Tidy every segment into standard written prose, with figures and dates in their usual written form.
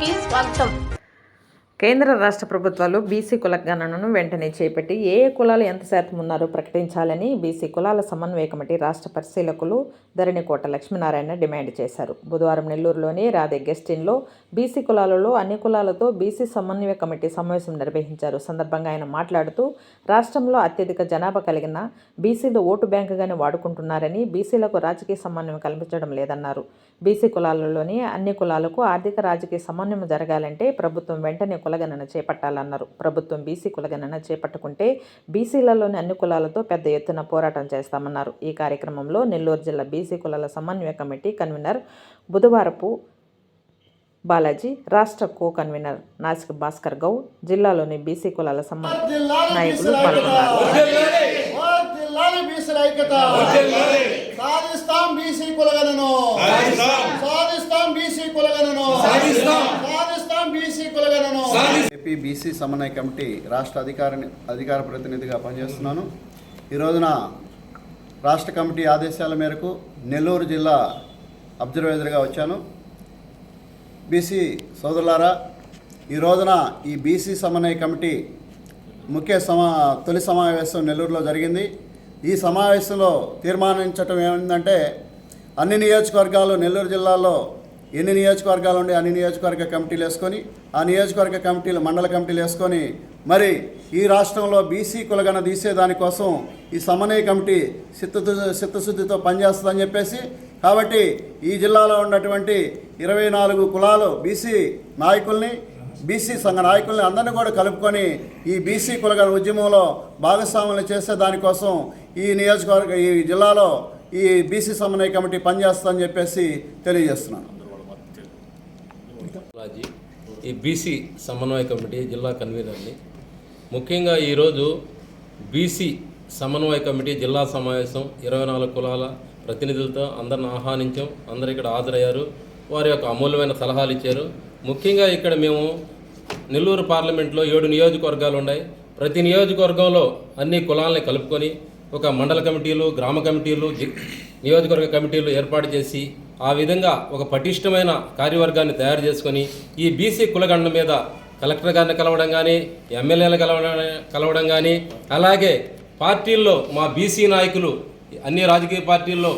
కి స్వాగతం. కేంద్ర రాష్ట్ర ప్రభుత్వాలు బీసీ కుల గణనను వెంటనే చేపట్టి ఏ కులాలు ఎంత శాతం ఉన్నారో ప్రకటించాలని బీసీ కులాల సమన్వయ కమిటీ రాష్ట్ర పరిశీలకులు ధరణికోట లక్ష్మీనారాయణ డిమాండ్ చేశారు. బుధవారం నెల్లూరులోని రాధే గెస్టిన్లో బీసీ కులాలలో అన్ని కులాలతో బీసీ సమన్వయ కమిటీ సమావేశం నిర్వహించారు. సందర్భంగా ఆయన మాట్లాడుతూ రాష్ట్రంలో అత్యధిక జనాభా కలిగిన బీసీలు ఓటు బ్యాంకుగానే వాడుకుంటున్నారని, బీసీలకు రాజకీయ సమన్వయం కల్పించడం లేదన్నారు. బీసీ కులాలలోని అన్ని కులాలకు ఆర్థిక రాజకీయ సమన్వయం జరగాలంటే ప్రభుత్వం వెంటనే కులగణన చేపట్టాలన్నారు. ప్రభుత్వం బీసీ కులగణన చేపట్టుకుంటే బీసీలలోని అన్ని కులాలతో పెద్ద ఎత్తున పోరాటం చేస్తామన్నారు. ఈ కార్యక్రమంలో నెల్లూరు జిల్లా బీసీ కులాల సమన్వయ కమిటీ కన్వీనర్ బుధవారపు బాలాజీ, రాష్ట్ర కో కన్వీనర్ నాసిక్ భాస్కర్ గౌడ్, జిల్లాలోని బీసీ కులాల నాయకులు పాల్గొన్నారు. ఏపీ బీసీ సమన్వయ కమిటీ రాష్ట్ర అధికార ప్రతినిధిగా పనిచేస్తున్నాను. ఈ రోజున రాష్ట్ర కమిటీ ఆదేశాల మేరకు నెల్లూరు జిల్లా అబ్జర్వేటర్గా వచ్చాను. బీసీ సోదరులారా, ఈ రోజున ఈ బీసీ సమన్వయ కమిటీ తొలి సమావేశం నెల్లూరులో జరిగింది. ఈ సమావేశంలో తీర్మానించడం ఏమిటంటే అన్ని నియోజకవర్గాలు, నెల్లూరు జిల్లాలో ఎన్ని నియోజకవర్గాలు ఉండి అన్ని నియోజకవర్గ కమిటీలు వేసుకొని, ఆ నియోజకవర్గ కమిటీలు మండల కమిటీలు వేసుకొని మరి ఈ రాష్ట్రంలో బీసీ కులగణ తీసేదానికోసం ఈ సమన్వయ కమిటీ చిత్తశుద్ధితో పనిచేస్తుందని చెప్పేసి, కాబట్టి ఈ జిల్లాలో ఉన్నటువంటి 24 కులాలు బీసీ నాయకుల్ని, బీసీ సంఘ నాయకుల్ని అందరినీ కూడా కలుపుకొని ఈ బీసీ కులగణ ఉద్యమంలో భాగస్వాములు చేసే దానికోసం ఈ జిల్లాలో ఈ బీసీ సమన్వయ కమిటీ పనిచేస్తుందని చెప్పేసి తెలియజేస్తున్నాను. ఈ బీసీ సమన్వయ కమిటీ జిల్లా కన్వీనర్ని. ముఖ్యంగా ఈరోజు బీసీ సమన్వయ కమిటీ జిల్లా సమావేశం 24 కులాల ప్రతినిధులతో అందరిని ఆహ్వానించాం. అందరు ఇక్కడ హాజరయ్యారు. వారి యొక్క అమూల్యమైన సలహాలు ఇచ్చారు. ముఖ్యంగా ఇక్కడ మేము నెల్లూరు పార్లమెంట్లో 7 నియోజకవర్గాలు ఉన్నాయి. ప్రతి నియోజకవర్గంలో అన్ని కులాలని కలుపుకొని ఒక మండల కమిటీలు, గ్రామ కమిటీలు, నియోజకవర్గ కమిటీలు ఏర్పాటు చేసి ఆ విధంగా ఒక పటిష్టమైన కార్యవర్గాన్ని తయారు చేసుకొని ఈ బీసీ కులగణన మీద కలెక్టర్ గారిని కలవడం కానీ, ఎమ్మెల్యేలు కలవడం కానీ, అలాగే పార్టీల్లో మా బీసీ నాయకులు అన్ని రాజకీయ పార్టీల్లో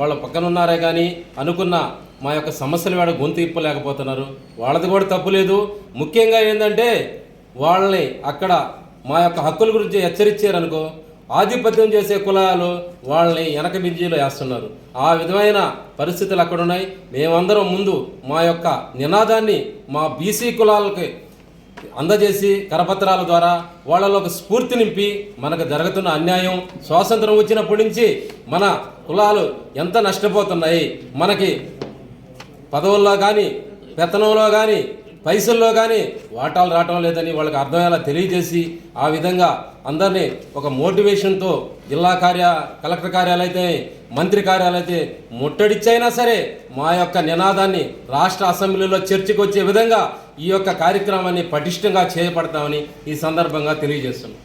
వాళ్ళ పక్కన ఉన్నారే కానీ అనుకున్న మా యొక్క సమస్యలు వేడ గొంతు ఇప్పలేకపోతున్నారు. వాళ్ళది కూడా తప్పులేదు. ముఖ్యంగా ఏంటంటే వాళ్ళని అక్కడ మా యొక్క హక్కుల గురించి హెచ్చరించారనుకో, ఆధిపత్యం చేసే కులాలు వాళ్ళని వెనక బింజీలో వేస్తున్నారు. ఆ విధమైన పరిస్థితులు అక్కడ ఉన్నాయి. మేమందరం ముందు మా యొక్క నినాదాన్ని మా బీసీ కులాలకి అందజేసి కరపత్రాల ద్వారా వాళ్ళలో ఒక స్ఫూర్తి నింపి మనకు జరుగుతున్న అన్యాయం, స్వాతంత్రం వచ్చినప్పటి నుంచి మన కులాలు ఎంత నష్టపోతున్నాయి, మనకి పదవుల్లో కానీ, పెత్తనంలో కానీ, పైసల్లో కానీ వాటాలు రావటం లేదని వాళ్ళకి అర్థమయ్యేలా తెలియజేసి ఆ విధంగా అందరినీ ఒక మోటివేషన్తో జిల్లా కలెక్టర్ కార్యాలయం అయితే, మంత్రి కార్యాలయం అయితే ముట్టడిచ్చైనా సరే మా యొక్క నినాదాన్ని రాష్ట్ర అసెంబ్లీలో చర్చకు వచ్చే విధంగా ఈ యొక్క కార్యక్రమాన్ని పటిష్టంగా చేపడతామని ఈ సందర్భంగా తెలియజేస్తున్నాం.